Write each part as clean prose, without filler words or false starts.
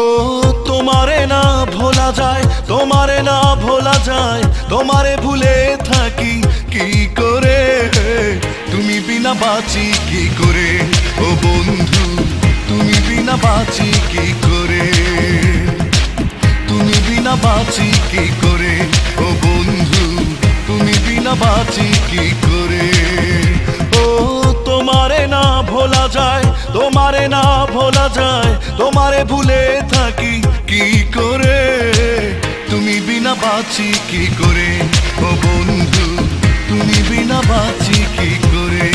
ও তোমারে না ভোলা যায়, তোমারে না ভোলা যায়, তোমারে ভুলে থাকি কি করে, তুমি বিনা বাঁচি কি করে, ও বন্ধু তুমি বিনা বাঁচি কি করে, তুমি বিনা বাঁচি কি করে, ও বন্ধু তুমি বিনা বাঁচি কি করে। ও তোমারে না ভোলা যায়, তোমারে না ভোলা যায়, তোমারে ভুলে থাকি কি করে, তুমি বিনা বাঁচি কি করে, ও বন্ধু তুমি বিনা বাঁচি কি করে,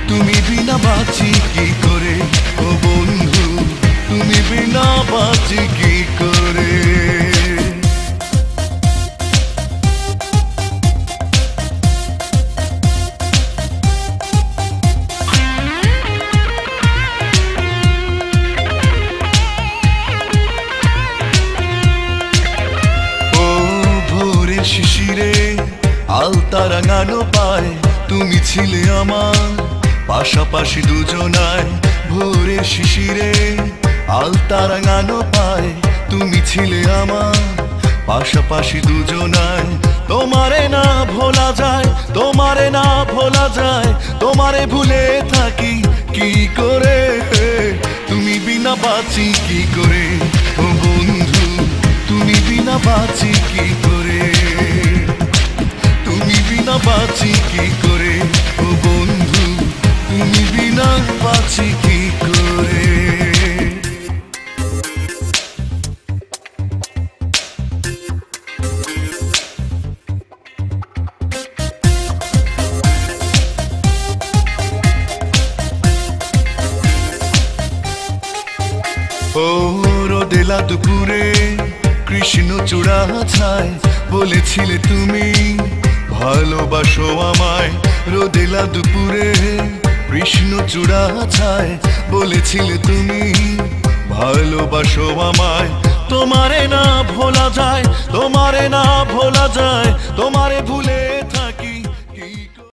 তুমি বিনা বাঁচি কি করে, ও বন্ধু তুমি বিনা বাঁচি কি করে। শিশিরে আলতা রাঙানো পায়, তুমি ছিলে আমার পাশাপাশি দুজনায়, ভোরের শিশিরে আলতা রাঙানো পায়, তুমি ছিলে আমার পাশাপাশি দুজনায়, তোমারে না ভোলা যায়, তোমারে না ভোলা যায়, তোমারে ভুলে থাকি কি করে, তুমি বিনা বাঁচি কি করে, ও বন্ধু তুমি বিনা বাঁচি কি করে, তুমি বিনা বাঁচি কি করে, ও বন্ধু তুমি বিনা বাঁচি কি করে। ও রোদেলা দুপুরে কৃষ্ণচূড়া ছায়, বলেছিলে তুমি ভালোবাসো আমায়, রোদেলা দুপুরে কৃষ্ণচূড়া ছায়, বলেছিলে তুমি ভালোবাসো আমায়, তোমারে না ভোলা যায়, তোমারে না ভোলা যায়, তোমারে ভুলে থাকি